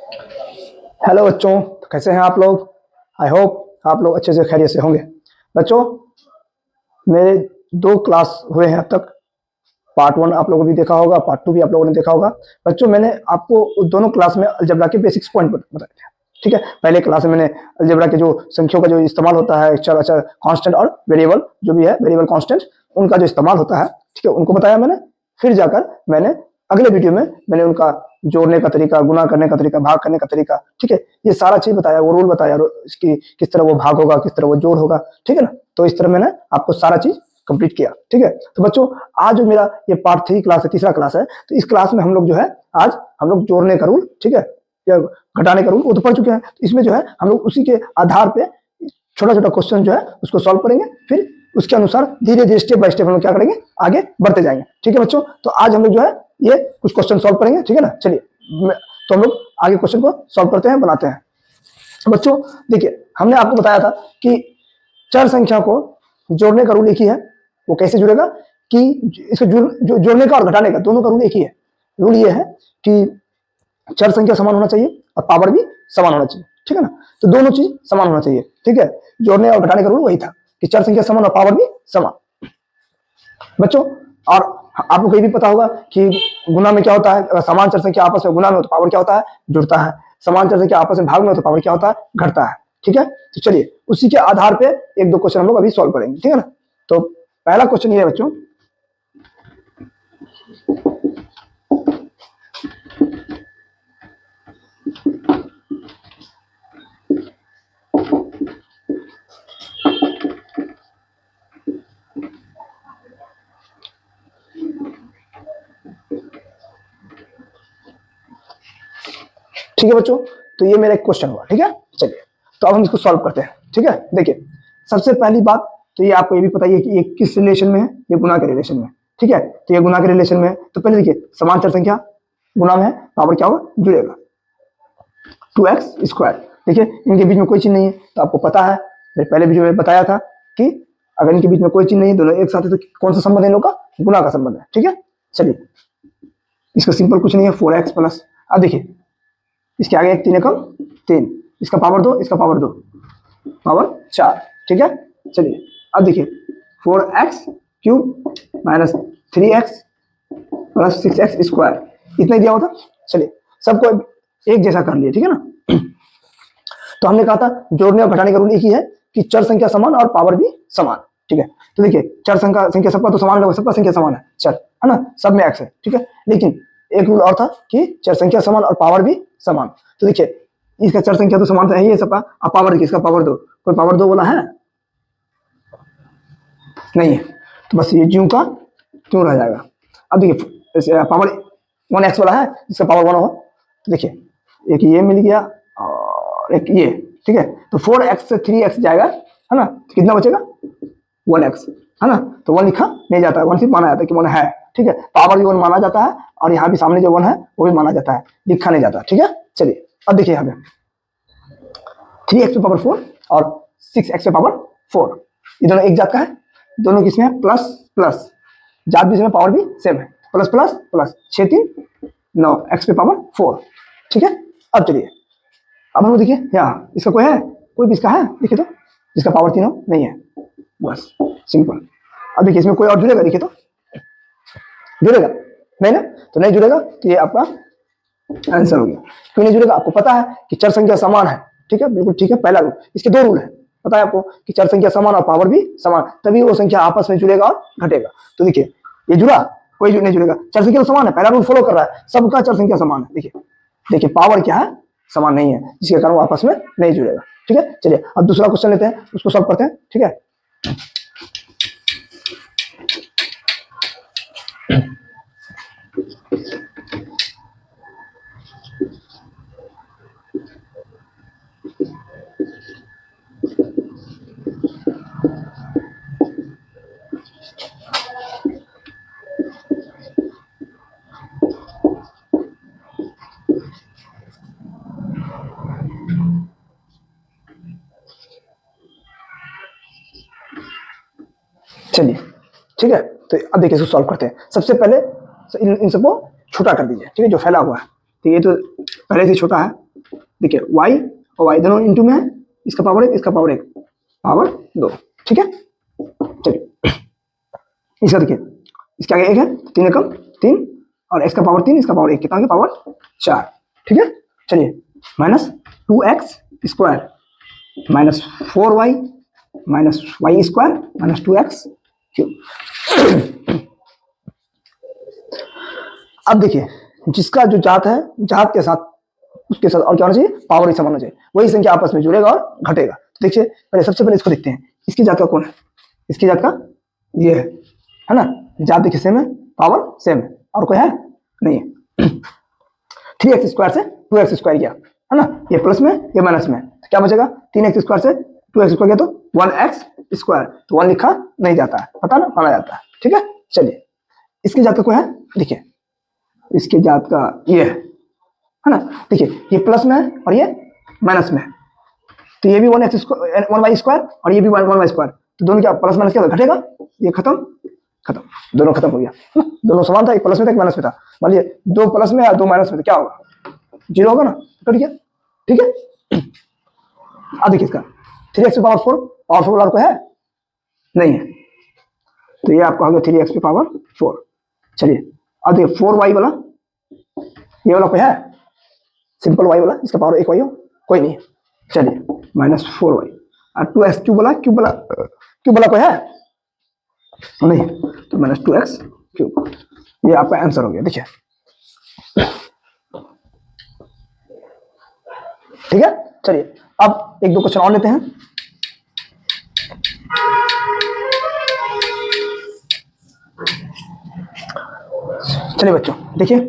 Hello बच्चों, तो कैसे हैं आप लोग। आई होप आप लोग अच्छे से खैरियत से होंगे। बच्चों, मेरे दो क्लास हुए हैं अब तक। पार्ट वन आप लोगों ने भी देखा होगा, पार्ट टू भी आप लोगों ने देखा होगा। बच्चों, मैंने आपको उस दोनों क्लास में अलजेब्रा के बेसिक्स पॉइंट बताए थे। ठीक है, पहले क्लास में मैंने अलजेब्रा के जो संख्याओं का जो इस्तेमाल होता है, चर अचर कांस्टेंट और वेरिएबल जो भी है, वेरिएबल कांस्टेंट, उनका जो इस्तेमाल होता है, ठीक है, उनको बताया मैंने। फिर जाकर मैंने अगले वीडियो में मैंने उनका जोड़ने का तरीका, गुना करने का तरीका, भाग करने का तरीका, ठीक है, ये सारा चीज बताया, वो रूल बताया, इसकी किस तरह वो भाग होगा, किस तरह वो जोड़ होगा। ठीक है ना, तो इस तरह मैंने आपको सारा चीज कंप्लीट किया। ठीक है, तो बच्चों, आज जो मेरा ये पार्ट थ्री क्लास है, तीसरा क्लास है, तो इस क्लास में हम लोग जो है, आज हम लोग जोड़ने का रूल, ठीक है, या घटाने का रूल वो तो पढ़ चुके हैं। तो इसमें जो है हम लोग उसी के आधार पे छोटा छोटा क्वेश्चन जो है उसको सॉल्व करेंगे। फिर उसके अनुसार धीरे धीरे स्टेप बाय स्टेप हम लोग क्या करेंगे, आगे बढ़ते जाएंगे। ठीक है बच्चों, तो आज हम लोग जो है ये कुछ क्वेश्चन सॉल्व करेंगे। ठीक है ना, चलिए तो हम लोग आगे क्वेश्चन को सॉल्व करते हैं, बनाते हैं। बच्चों देखिए, हमने आपको बताया था कि चर संख्या को जोड़ने का रूल एक ही है। वो कैसे जुड़ेगा कि इसको जोड़ने का और घटाने का दोनों का रूल एक ही है। रूल ये है कि चर संख्या समान होना चाहिए और पावर भी समान होना चाहिए। ठीक है ना, तो दोनों चीज समान होना चाहिए। ठीक है, जोड़ने और घटाने का रूल वही था कि चर संख्या समान और पावर भी समान। बच्चों, और आप लोग को ये भी पता होगा कि गुना में क्या होता है, अगर समान चर संख्या आपस में गुना में हो तो पावर क्या होता है, जुड़ता है। समान चर संख्या आपस में भाग में हो तो पावर क्या होता है, घटता है। ठीक है, तो चलिए उसी के आधार पे एक दो क्वेश्चन हम लोग अभी सॉल्व करेंगे। ठीक है ना, तो पहला क्वेश्चन ये है बच्चों, ठीक है बच्चों, तो ये मेरा एक क्वेश्चन हुआ। ठीक है, चलिए तो अब हम इसको सॉल्व करते हैं। ठीक है, देखिए सबसे पहली बात तो ये आपको ये भी पता ही है कि ये किस रिलेशन में है, ये गुना के रिलेशन में। ठीक है, तो ये गुना के रिलेशन में है, तो पहले देखिए समान चर संख्या गुना में है, पावर क्या होगा, जुड़ेगा, 2x²। देखिए इनके बीच में कोई चीज नहीं है, तो आपको पता है, मैंने पहले वीडियो में बताया था कि अगर इनके बीच में कोई चीज नहीं है, दोनों एक साथ है, तो कौन सा संबंध है इन लोगों का, गुना का संबंध है। ठीक है, चलिए इसका सिंपल कुछ नहीं है, 4x प्लस, अब देखिए इसके आगे एक 3 एकम 3, इसका पावर 2, इसका पावर 2, पावर 4। ठीक है, चलिए अब देखिए 4x³ minus 3x plus 6x², इतना ही दिया हुआ था। चलिए सबको एक जैसा कर लिए। ठीक है ना, तो हमने कहा था जोड़ने और घटाने का रूल एक ही है कि चर संख्या समान और पावर भी समान। ठीक है, तो देखिए चर संख्या सबका तो समान होगा, सबका संख्या समान है, चर है ना, सब में x है। ठीक है, लेकिन एक रूल और था कि चर संख्या समान और पावर भी समान। तो देखिए इसका चर संख्या तो समान है ही है सबका, अब पावर देखिए, इसका पावर 2, कोई पावर 2 बोला है, नहीं है, तो बस ये ज्यों का क्यों रह जाएगा। अब देखिए पावर 1x वाला है, जिसका पावर 1 हो, तो देखिए एक ये मिल गया और एक ये। ठीक है, तो 4x से 3x जाएगा, है ना, तो कितना बचेगा, 1x, है ना, तो 1 लिखा नहीं जाता है, 1 सिर्फ माना जाता है कि 1 है। ठीक है, पावर भी 1 माना जाता है और यहाँ भी सामने जो 1 है वो भी माना जाता है, लिखा नहीं जाता। ठीक है, चलिए अब देखिए यहाँ पे 3x पे पावर 4 और 6x पे पावर 4, ये दोनों एक जात का है, दोनों किसमें है, प्लस प्लस, जात भी इसमें, पावर भी सेम है, प्लस प्लस प्लस, 6 3 9, x पे पावर 4। ठीक है, अब चलिए अब हम लोग देखिए यहाँ इसका कोई है, कोई भी इसका है, देखिए तो जिसका पावर 3 हो, नहीं है, बस सिंपल। अब देखिए इसमें कोई और जुड़ेगा, देखिए तो जुड़ेगा नहीं ना, तो नहीं जुड़ेगा, तो ये आपका आंसर हो गया। क्यों नहीं जुड़ेगा, आपको पता है कि चर संख्या समान है। ठीक है, बिल्कुल ठीक है, पहला रूल, इसके दो रूल है, पता है आपको कि चर संख्या समान और पावर भी समान, तभी वो संख्या आपस में जुड़ेगा और घटेगा। तो देखिए ये जुड़ा, कोई नहीं जुड़ेगा, चर संख्या तो समान है, पहला रूल फॉलो कर रहा है, सबका चर संख्या समान है। देखिए देखिए पावर क्या है, समान नहीं है, जिसके कारण वो आपस में नहीं जुड़ेगा। ठीक है, चलिए अब दूसरा क्वेश्चन लेते हैं, उसको सॉल्व करते हैं। ठीक है, चलिए ठीक है, तो अब देखिए इसको सॉल्व करते हैं। सबसे पहले इन सबको छोटा कर दीजिए। ठीक है, जो फैला हुआ है, तो ये तो पहले से छोटा है, देखिए y और y दोनों इंटू में है, इसका पावर 1 इसका पावर 1 पावर 2, ठीक है। चलिए इसका देखिए, इसके आगे 1 है, 3 एकम 3 और x का पावर 3 इसका पावर 1 कितना हो गया पावर 4, ठीक है। चलिए minus 2x square minus 4y minus y square minus 2x cube. अब देखिए जिसका जो जात है, जात के साथ उसके साथ और क्या होना चाहिए, पावर ही समान होना चाहिए, वही संख्या आपस में जुड़ेगा और घटेगा। तो देखिए पहले सबसे पहले इसको देखते हैं, इसकी जात का कौन है, इसकी जात का ये है ना, जात देखिए सेम है, पावर सेम है, और कोई है नहीं है। 3x स्क्वायर से 2x स्क्वायर गया है ना, ये प्लस में ये माइनस में, तो क्या बचेगा 3x स्क्वायर से 2x स्क्वायर गया तो 1x स्क्वायर, तो 1 लिखा नहीं जाता है, पता ना, माना जाता है, ठीक है। चलिए इसकी जात का कोई है, देखिए इसके जात का ये है ना, देखिए ये प्लस में है और ये माइनस में है, तो ये भी 1x स्क्वायर 1y स्क्वायर और ये भी 1y स्क्वायर, तो दोनों क्या प्लस माइनस क्या घटेगा, ये खत्म खत्म, दोनों खत्म हो गया, दोनों समान था, एक प्लस में था एक माइनस में था, मान लीजिए 2 प्लस में या 2 माइनस में, तो क्या होगा 0 होगा ना, कट गया, ठीक है। अब देखिए इसका 3x पावर 4 पावर 4 वाला कोई है नहीं है, तो ये आपका हो गया 3x पावर 4। चलिए अब देखिए 4y वाला, ये वाला कोई है सिंपल y वाला, इसका पावर 1y हो, कोई नहीं है। चलिए माइनस 4y और 2x क्यूब वाला कोई है नहीं, तो माइनस 2x क्यूब, ये आपका आंसर हो गया, देखिए ठीक है। चलिए अब एक दो क्वेश्चन और लेते हैं। चलिए बच्चों देखिए,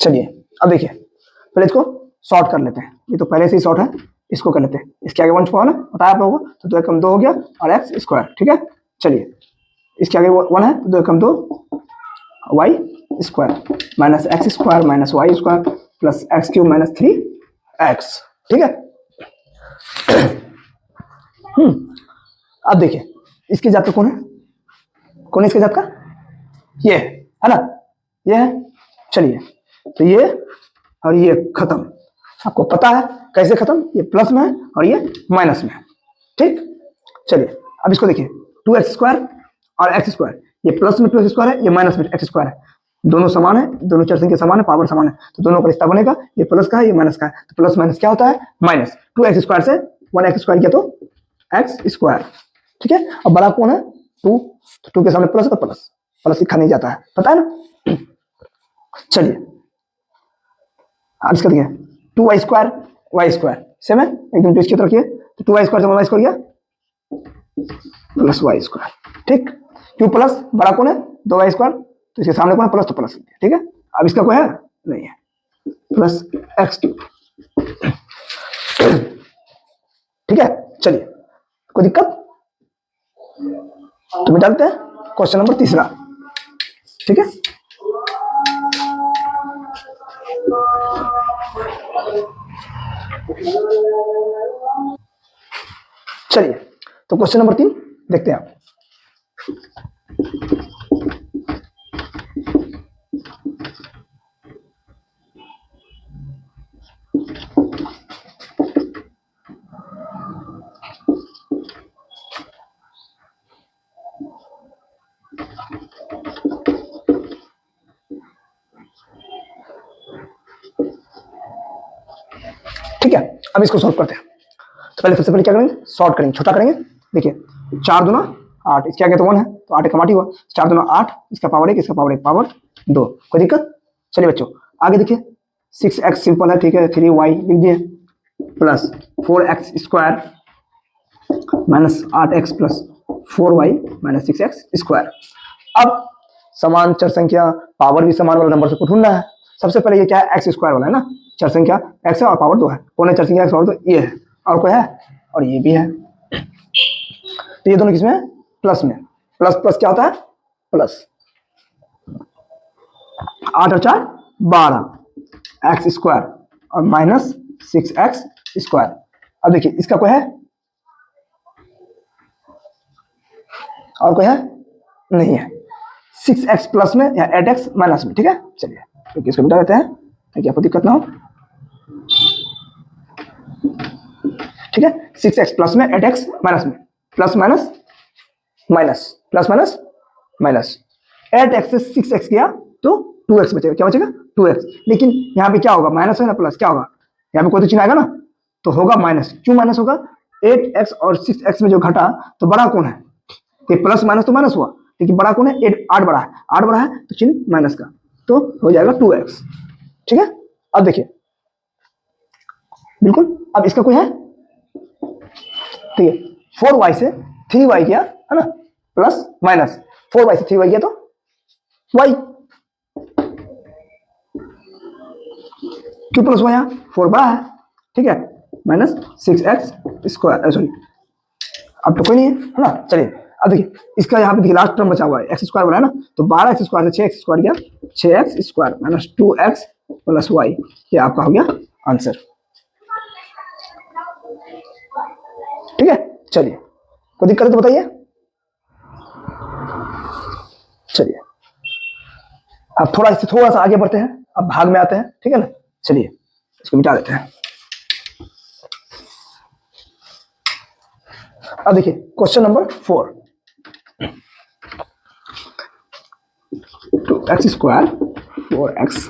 चलिए अब देखिए पहले इसको शॉर्ट कर लेते हैं, ये तो पहले से ही शॉर्ट है, इसको कर लेते हैं, इसके आगे 1 छुपा ना बताया आप लोगों को, तो 2 एकम 2 हो गया और x स्क्वायर, ठीक है। चलिए इसके आगे 1 है, तो 2 एकम 2 y square minus x square minus y square plus x cube minus 3x, ठीक है। अब देखिए इसकी जात का कौन है इसकी जात का, ये है ना, ये है। चलिए तो ये और ये खत्म, आपको पता है कैसे खत्म, ये प्लस में है और ये माइनस में है, ठीक। चलिए अब इसको देखिए 2x स्क्वायर और x स्क्वायर, ये प्लस में 2x स्क्वायर है, ये माइनस में x स्क्वायर है, दोनों समान है, दोनों चर संख्या समान है, पावर समान है, तो दोनों का रिश्ता बनेगा, ये प्लस का है ये माइनस का है, तो प्लस माइनस क्या होता है माइनस, 2x स्क्वायर से 1x स्क्वायर किया तो x स्क्वायर, ठीक है। अब बड़ा कौन है 2, तो 2 के सामने प्लस है तो प्लस, प्लस लिखा नहीं जाता है, पता है ना। चलिए अब इसका देखिए 2y square y square same है, एकदम ट्विस्ट की तरफ रखिए, तो 2y स्क्वायर से 1y स्क्वायर गया प्लस y स्क्वायर, ठीक। क्यों प्लस, बड़ा कौन है 2y स्क्वायर, तो इसके सामने कौन है प्लस, तो प्लस, ठीक है। अब इसका कोई है नहीं है, प्लस x क्यूब, ठीक है। चलिए कोई दिक्कत, तो मिटाते हैं क्वेश्चन नंबर 3, ठीक है। चलिए तो क्वेश्चन नंबर 3 देखते हैं आप। ठीक है अब इसको सॉल्व करते हैं, तो पहले सबसे पहले क्या करेंगे, सॉर्ट करेंगे, छोटा करेंगे। देखिए 4 दूना 8, इसके आगे तो 1 है, तो 8 एक कमाटी हुआ, 4 दूना 8, इसका पावर 1 इसका पावर 1 पावर 2, कोई दिक्कत। चलिए बच्चों आगे देखिए 6x सिंपल है, ठीक है, 3y लिख दिए plus 4x square minus 8x plus 4y minus 6x square. अब समान चर संख्या पावर भी समान वाला नंबर से ढूंढना है। सबसे पहले ये क्या है, एक्स स्क्वायर वाला है ना, चर संख्या x है और पावर 2 है, कौन है चर संख्या x पावर 2, ये है, और कोई है, और ये भी है। तो ये दोनों किसमें है? प्लस में। प्लस प्लस क्या होता है? प्लस। 8 और 4 12 एक्स स्क्वायर और माइनस 6x स्क्वायर। अब देखिए इसका कोई है, और कोई है नहीं है। 6x प्लस में या 8x माइनस में, ठीक है। चलिए तो इसको मिटा देते हैं ताकि आपको दिक्कत ना हो, ठीक है। 6x प्लस में 8x माइनस में, plus minus minus, plus minus minus. 8x से 6x किया तो 2x बचेगा। क्या बचेगा? 2x। लेकिन यहाँ पे क्या होगा? माइनस है ना, प्लस क्या होगा? यहाँ पे कोई तो चिन्ह आएगा ना, तो होगा माइनस। क्यों माइनस होगा? 8x और 6x में जो घटा तो बड़ा कौन है? तो प्लस माइनस तो माइनस हुआ, लेकिन बड़ा कौन है? 8 बड़ा है, 8 बड़ा है तो चिन्ह माइनस का, तो हो जाएगा 2x, ठीक है। अब देखिए बिल्कुल, अब इसका कोई है, ठीक है। 4y से 3y किया है ना, प्लस माइनस 4y से 3y किया तो y, क्यों प्लस हुआ? यहाँ 4 बड़ा है, ठीक है। माइनस 6x स्क्वायर, सॉरी अब तो कोई नहीं है ना। चलिए अब देखिए इसका यहाँ पे देखिए लास्ट टर्म बचा हुआ है, एक्स स्क्वायर बना है ना, तो 12x स्क्वायर से 6x स्क्वायर किया, 6x square minus 2x plus y, ये आपका हो गया आंसर, ठीक है। चलिए कोई दिक्कत है तो बताइए। चलिए अब थोड़ा इससे थोड़ा सा आगे बढ़ते हैं, अब भाग में आते हैं, ठीक है ना। चलिए इसको मिटा देते हैं। अब देखिए question number 4, 2x square 4x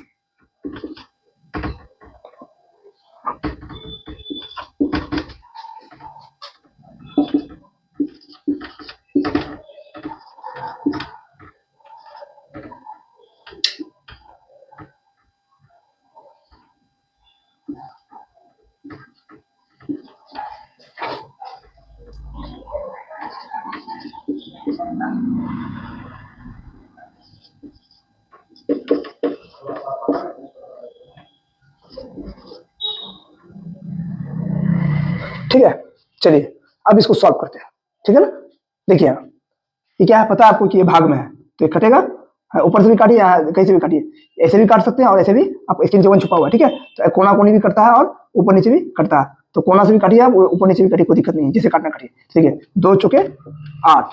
ठीक है। चलिए अब इसको सॉल्व करते हैं, ठीक है ना। देखिए ये क्या है पता है आपको कि ये भाग में है, तो ये कटेगा, ऊपर से भी काटिए, यहाँ कहीं से भी काटिए, ऐसे भी काट सकते हैं और ऐसे भी, आपको इसके नीचे 1 छुपा हुआ है, ठीक है। तो कोना कोनी भी कटता है और ऊपर नीचे भी कटता है, तो कोना से भी काटिए आप, ऊपर नीचे भी काटिए, कोई दिक्कत नहीं है, जैसे काटना काटिए, ठीक है। 2 चौके 8,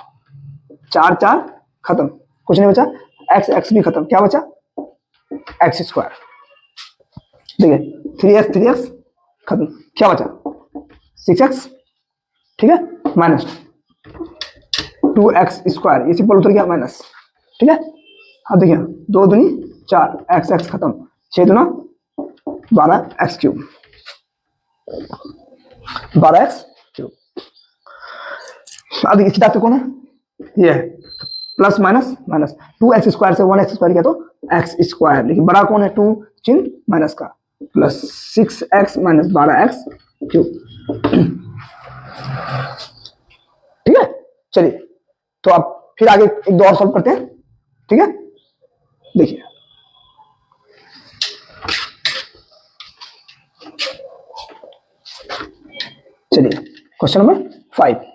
4 4 खत्म, कुछ नहीं बचा, एक्स एक्स भी खत्म, क्या बचा? एक्स स्क्वायर, देखिए 3x खत्म, क्या बचा? 6x, ठीक है, माइनस 2x स्क्वायर, ये सिंपल उतर गया माइनस, ठीक है। अब देखिए 2 दूनी 4, एक्स एक्स खत्म, 6 दूना 12 एक्स क्यूब, 12 एक्स क्यूब। अब देखिए किताब पे कौन है? ये है, plus minus minus, 2x square से 1x स्क्वायर किया तो एक्स स्क्वायर, लेकिन बड़ा कौन है? 2 चिन्ह माइनस का, plus 6x minus 12 x cube, ठीक है। चलिए तो अब फिर आगे 1 2 और सॉल्व करते हैं, ठीक है। देखिए चलिए क्वेश्चन नंबर 5,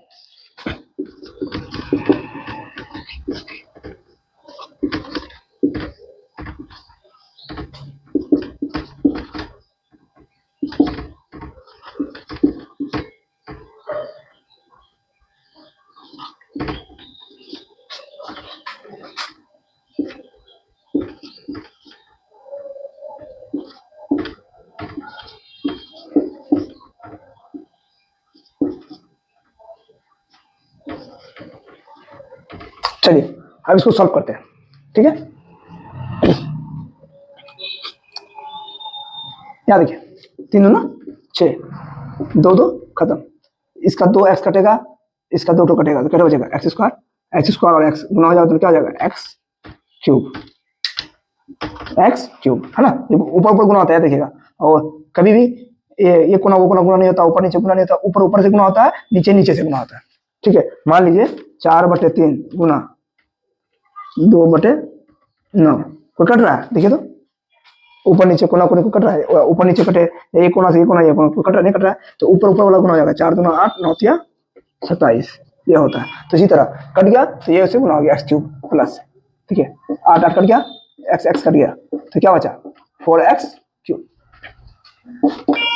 चलिए अब इसको सॉल्व करते हैं, ठीक है। यहाँ देखिए 3 दूना 6, 2 2 खत्म, इसका 2x कटेगा, इसका 2 कटेगा, तो क्या बचेगा? एक्स स्क्वायर और एक्स गुना हो जाएगा तो क्या हो जाएगा? एक्स क्यूब, है ना। ऊपर ऊपर गुना होता है देखिएगा, और कभी भी ये कोना वो कोना गुना नहीं होता, ऊपर नीचे गुना नहीं होता, ऊपर ऊपर से गुना होता है, नीचे नीचे से गुना होता है, ठीक है। मान लीजिए 4/3 गुना 2/9, कोई कट रहा है देखिए तो, ऊपर नीचे कोना कोने को कट रहा है, ऊपर नीचे कटे, ये कोना से ये कोना, ये कोना को कट रहा नहीं कट रहा है, तो ऊपर ऊपर वाला गुना हो जाएगा, 4 दूना 8, 9 तिया 27, ये होता है। तो इसी तरह कट गया तो ये उससे गुना हो गया एक्स क्यूब प्लस, ठीक है, 8 8 कट गया, एक्स एक्स कट गया, तो क्या बचा 4x cube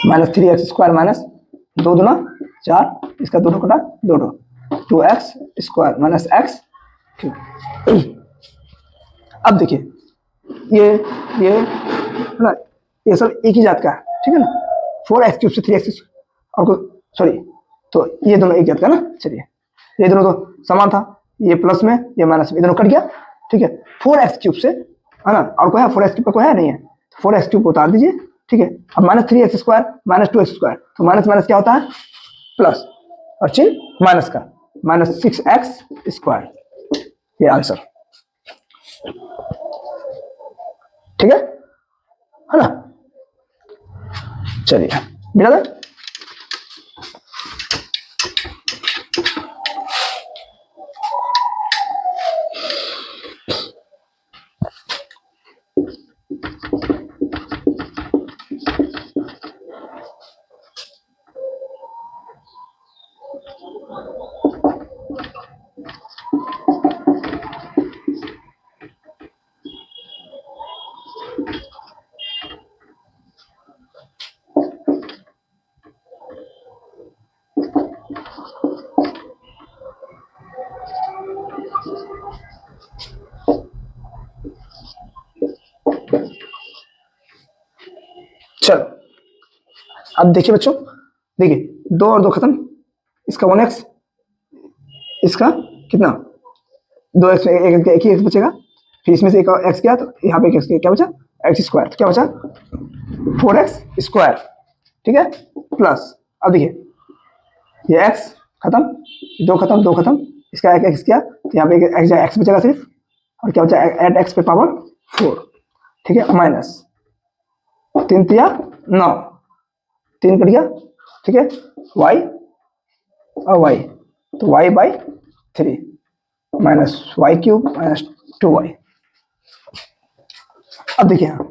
minus 3x square minus 2 दूना 4, इसका 2 कटा 2 2x square minus x cube. अब देखिए ये है ना, ये सब एक ही जात का है, ठीक है ना, 4x क्यूब से 3x और सॉरी, तो ये दोनों एक जात का ना। चलिए ये दोनों तो समान था, ये प्लस में ये माइनस में, ये दोनों कट गया, ठीक है। 4x क्यूब से है ना, और कोई है 4x क्यूब का कोई है नहीं है, 4x क्यूब को उतार दीजिए, ठीक है। अब minus 3x square minus 2x square, तो माइनस माइनस क्या होता है प्लस, और चिन्ह माइनस का, माइनस 6x स्क्वायर, ये आंसर, ठीक है ना। चलिए बिना दे चलो अब देखिए बच्चों, देखिए 2 और 2 खत्म, इसका 1x, इसका कितना 2x, एक ही x बचेगा, फिर इसमें से एक x गया तो यहाँ पे x क्या बचा x स्क्वायर, तो क्या बचा 4x स्क्वायर, ठीक है प्लस। अब देखिए ये x खत्म, 2 खत्म 2 खत्म, इसका एक x गया तो यहाँ पे x बचेगा सिर्फ, और क्या बचा एट x पे पावर 4, ठीक है, माइनस 3 तिया 9, 3 कट गया, ठीक है, y और y, तो y by 3 minus Y cube minus 2y। अब देखिए यहाँ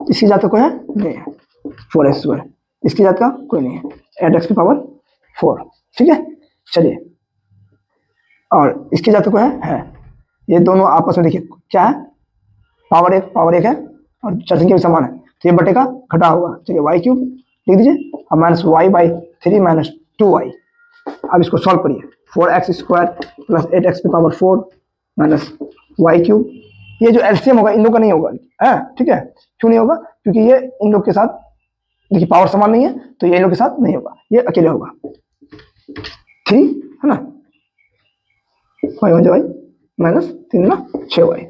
इसकी जात का कोई है नहीं है, 4x स्क्वायर, इसकी जात का कोई नहीं है, एट एक्स की पावर 4, ठीक है। चलिए और इसकी जात का कोई है, ये दोनों आपस में देखिए क्या है, पावर एक है और चर संख्या भी समान है, तो ये बटे का घटा होगा, चलिए वाई क्यूब लिख दीजिए, अब minus Y by 3 minus 2y। अब इसको सॉल्व करिए, 4x स्क्वायर प्लस 8x की पावर 4 माइनस वाई क्यूब, ये जो एलसीएम होगा इन लोग का नहीं होगा है, ठीक है, क्यों नहीं होगा, क्योंकि ये इन लोग के साथ देखिए पावर समान नहीं है, तो ये इन लोग के साथ नहीं होगा, ये अकेले होगा 3 है ना, वाई माइनस 3 ना 6y,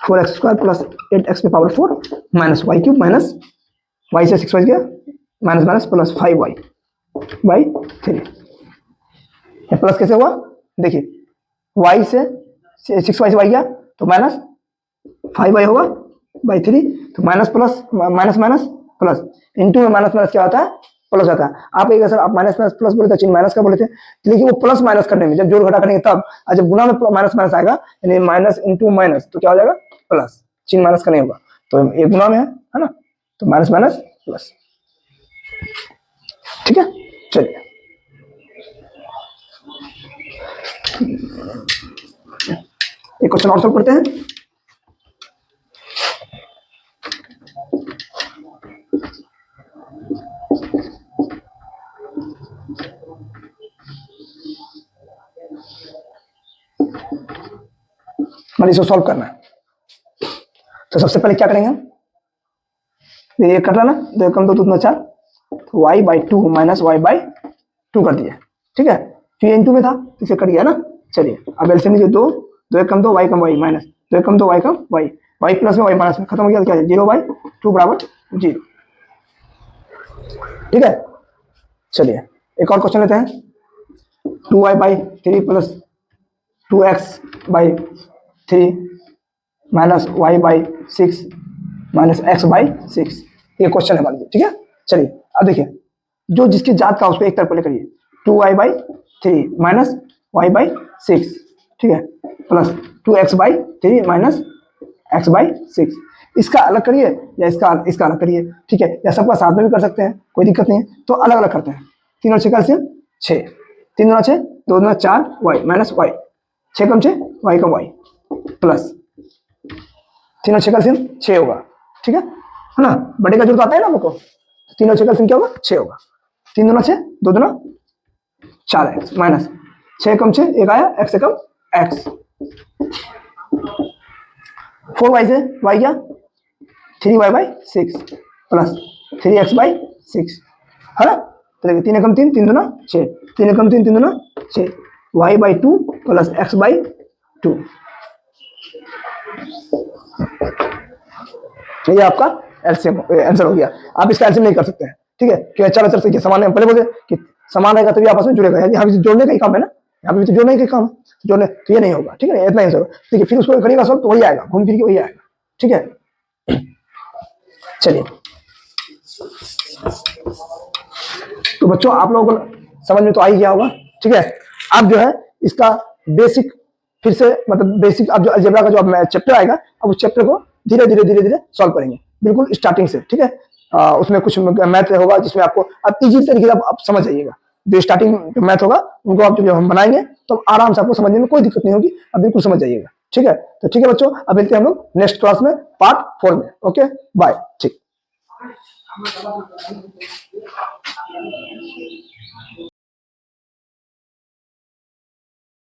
4x square plus 8x की power 4 minus Y cube minus y से 6y गया, minus minus plus 5y by 3, ये प्लस कैसे हुआ, देखिए y से 6y से y गया तो माइनस 5y होगा बाई 3, तो minus plus minus minus plus, into में माइनस माइनस क्या होता है प्लस होता है। आप एक सर आप माइनस माइनस प्लस बोले थे, चिन्ह माइनस का बोले थे, लेकिन वो प्लस माइनस करने में जब जोड़ घटा करेंगे तब, और जब गुना में माइनस माइनस आएगा यानी माइनस इंटू माइनस, तो क्या हो जाएगा प्लस, चिन्ह माइनस का नहीं होगा, तो ये गुना में है ना, तो माइनस माइनस प्लस, ठीक है। चलिए एक क्वेश्चन और सॉल्व करते हैं। मतलब इसको सॉल्व करना है, तो सबसे पहले क्या करेंगे हम, ये कर रहा ना, 2 कम 2 दूना 4, तो y by 2 minus Y by 2 कर दिया, ठीक है, तो ये इनटू में था तो इसे कट गया ना। चलिए अब एलसीएम लीजिए, 2 कम 2 y कम y माइनस 2 कम 2 y कम y प्लस में y माइनस में खत्म हो गया, क्या है 0/2 बराबर 0, ठीक है। चलिए एक और क्वेश्चन लेते हैं, 2y by 3 plus 2x by 3 minus Y by 6 minus X by 6, ये क्वेश्चन है मान लीजिए, ठीक है। चलिए अब देखिए जो जिसकी जात का उसको एक तरफ ले करिए, 2y by 3 minus Y by 6, ठीक है, plus 2x by 3 minus X by 6, इसका अलग करिए या इसका इसका अलग करिए, ठीक है, या सबका साथ में भी कर सकते हैं, कोई दिक्कत नहीं है। तो अलग अलग करते हैं। 3 और 6 का एलसीएम 6, 3 दूना 6, 2 दूना 4, वाई माइनस वाई, 6 कम 6 वाई का वाई प्लस 3 और 6 का एलसीएम 6 होगा, ठीक है ना। बड़े का जरूरत आता है ना आपको, 3 और 6 का एलसीएम क्या होगा 6 होगा। 3 दूना 6, 2 दूना 4x माइनस 6 कम 6 1 आया, x से कम x, 4y से y क्या 3y by 6 plus 3x by 6 है ना। तो देखिए 3 कम 3, 3 दूना 6, 3 कम 3, 3 दूना 6, y by 2 plus x by 2, ये आपका एलसीएम आंसर हो गया। आप इसका एलसीएम नहीं कर सकते हैं, ठीक है, कि अच्छा अच्छा से समान है, पहले बोले कि समान रहेगा तभी आपस में जुड़ेगा, यहाँ भी जोड़ने का ही काम है ना, यहाँ पे भी तो जोड़ने का ही काम है, जोड़ने तो ये नहीं होगा, ठीक है, इतना ही आंसर। ठीक है, फिर उसको करिएगा सॉल्व तो वही आएगा, घूम फिर के वही आएगा, ठीक है। चलिए, तो बच्चों आप लोगों को समझ में तो आ ही गया होगा, ठीक है। अब जो है इसका बेसिक फिर से मतलब बेसिक अब जो अलजेब्रा का जो चैप्टर आएगा, अब उस चैप्टर को धीरे धीरे धीरे धीरे सॉल्व करेंगे, बिल्कुल स्टार्टिंग से, ठीक है। उसमें कुछ मैथ होगा जिसमें आपको अब इजी तरीके से आप समझ जाइएगा। जो स्टार्टिंग जो मैथ होगा उनको आप जब हम बनाएंगे तो आराम से आपको समझने में कोई दिक्कत नहीं होगी, आप बिल्कुल समझ जाइएगा, ठीक है। तो ठीक है बच्चों, अब मिलते हैं हम लोग नेक्स्ट क्लास में पार्ट 4 में। ओके बाय, ठीक।